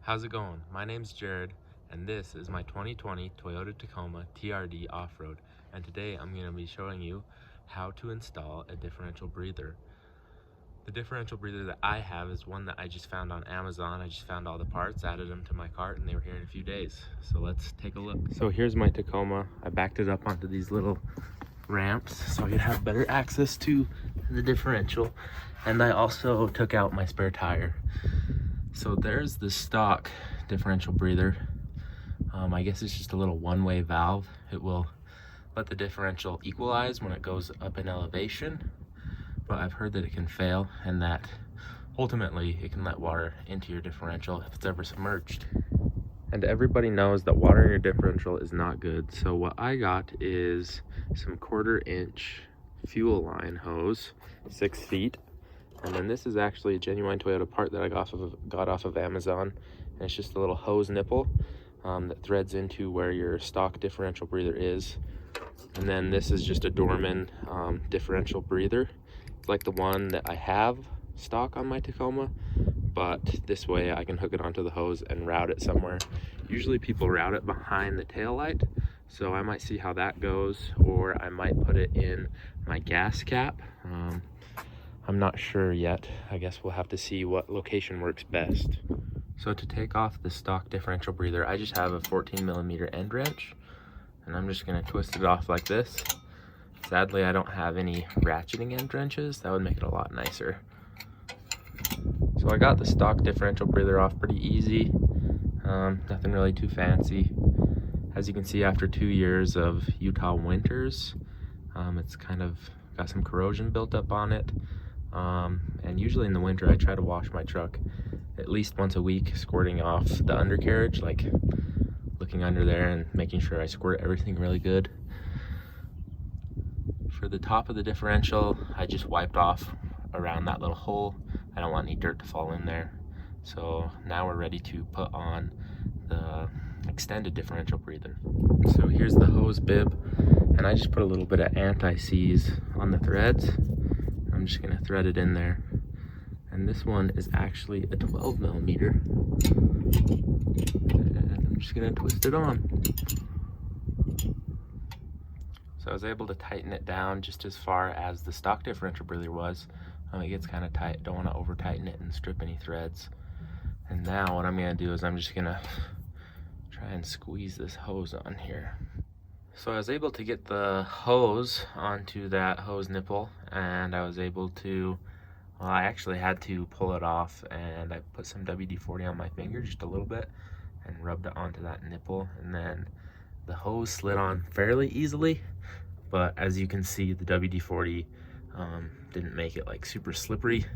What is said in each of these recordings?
How's it going? My name's Jared, and this is my 2020 Toyota Tacoma TRD Off-Road, and today I'm going to be showing you how to install a differential breather. The differential breather that I have is one that I just found on Amazon. I just found all the parts, added them to my cart, and they were here in a few days. So let's take a look. So here's my Tacoma. I backed it up onto these little ramps so I could have better access to the differential, and I also took out my spare tire. So there's the stock differential breather. I guess it's just a little one-way valve. It will let the differential equalize when it goes up in elevation, but I've heard that it can fail and that ultimately it can let water into your differential if it's ever submerged. And everybody knows that water in your differential is not good. So what I got is some 1/4 inch fuel line hose, 6 feet. And then this is actually a genuine Toyota part that I got off of Amazon. And it's just a little hose nipple that threads into where your stock differential breather is. And then this is just a Dorman differential breather. It's like the one that I have stock on my Tacoma, but this way I can hook it onto the hose and route it somewhere. Usually people route it behind the tail light, so I might see how that goes, or I might put it in my gas cap. I'm not sure yet. I guess we'll have to see what location works best. So to take off the stock differential breather, I just have a 14mm end wrench, and I'm just gonna twist it off like this. Sadly, I don't have any ratcheting end wrenches. That would make it a lot nicer. So I got the stock differential breather off pretty easy. Nothing really too fancy. As you can see, after 2 years of Utah winters, it's kind of got some corrosion built up on it. And usually in the winter I try to wash my truck at least once a week, squirting off the undercarriage, like looking under there and making sure I squirt everything really good. For the top of the differential, I just wiped off around that little hole. I don't want any dirt to fall in there. So now we're ready to put on the extended differential breather. So here's the hose bib, and I just put a little bit of anti-seize on the threads. I'm just gonna thread it in there. And this one is actually a 12mm. And I'm just gonna twist it on. So I was able to tighten it down just as far as the stock differential breather was. It gets kind of tight, don't wanna over tighten it and strip any threads. And now what I'm gonna do is I'm just gonna try and squeeze this hose on here. So I was able to get the hose onto that hose nipple, and I was able to, well, I actually had to pull it off, and I put some WD-40 on my finger, just a little bit, and rubbed it onto that nipple, and then the hose slid on fairly easily, but as you can see, the WD-40 didn't make it like super slippery.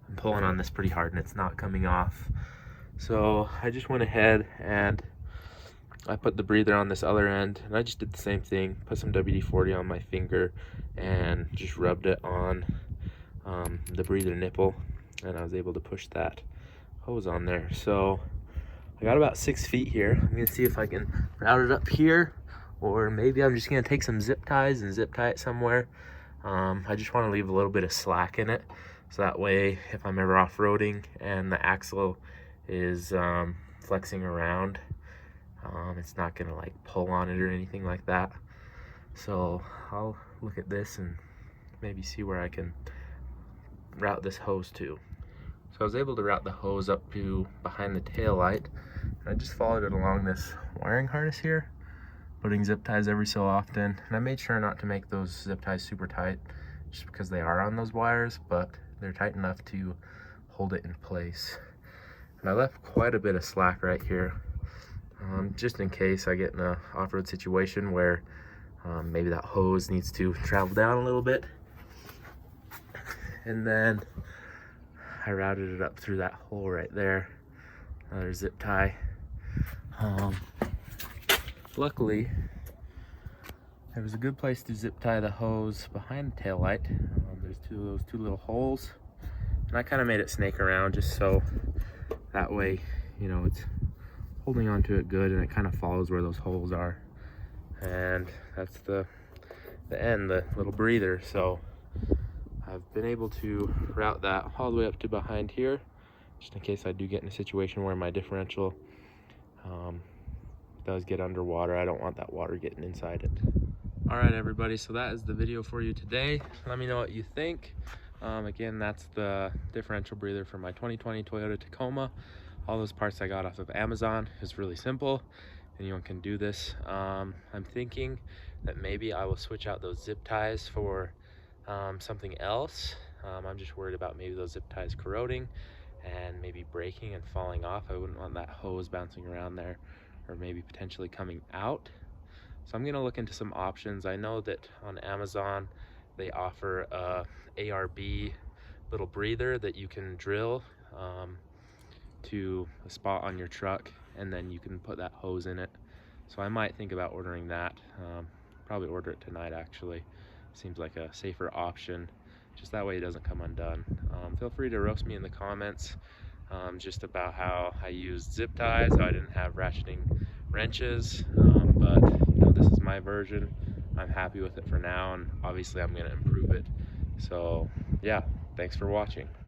I'm pulling on this pretty hard and it's not coming off. So I just went ahead and I put the breather on this other end, and I just did the same thing, put some WD-40 on my finger and just rubbed it on the breather nipple, and I was able to push that hose on there. So I got about 6 feet here. I'm gonna see if I can route it up here, or maybe I'm just gonna take some zip ties and zip tie it somewhere. I just want to leave a little bit of slack in it, so that way if I'm ever off-roading and the axle is flexing around, it's not gonna like pull on it or anything like that. So I'll look at this and maybe see where I can route this hose to. So I was able to route the hose up to behind the tail light, and I just followed it along this wiring harness here, putting zip ties every so often. And I made sure not to make those zip ties super tight, just because they are on those wires, but they're tight enough to hold it in place. And I left quite a bit of slack right here, just in case I get in a off-road situation where maybe that hose needs to travel down a little bit. And then I routed it up through that hole right there. Another zip tie. Luckily, there was a good place to zip tie the hose behind the tail light. There's those two little holes, and I kind of made it snake around just so that way, you know, it's holding onto it good and it kind of follows where those holes are. And that's the end, the little breather. So I've been able to route that all the way up to behind here, just in case I do get in a situation where my differential does get underwater. I don't want that water getting inside it. All right, everybody, so that is the video for you today. Let me know what you think. Again, that's the differential breather for my 2020 Toyota Tacoma. All those parts I got off of Amazon. It's really simple. Anyone can do this. I'm thinking that maybe I will switch out those zip ties for something else. I'm just worried about maybe those zip ties corroding and maybe breaking and falling off. I wouldn't want that hose bouncing around there or maybe potentially coming out. So I'm gonna look into some options. I know that on Amazon they offer a ARB little breather that you can drill to a spot on your truck, and then you can put that hose in it. So I might think about ordering that. Probably order it tonight, actually. Seems like a safer option. Just that way it doesn't come undone. Feel free to roast me in the comments just about how I used zip ties, how I didn't have ratcheting wrenches, but you know, this is my version. I'm happy with it for now, and obviously I'm going to improve it. So yeah, thanks for watching.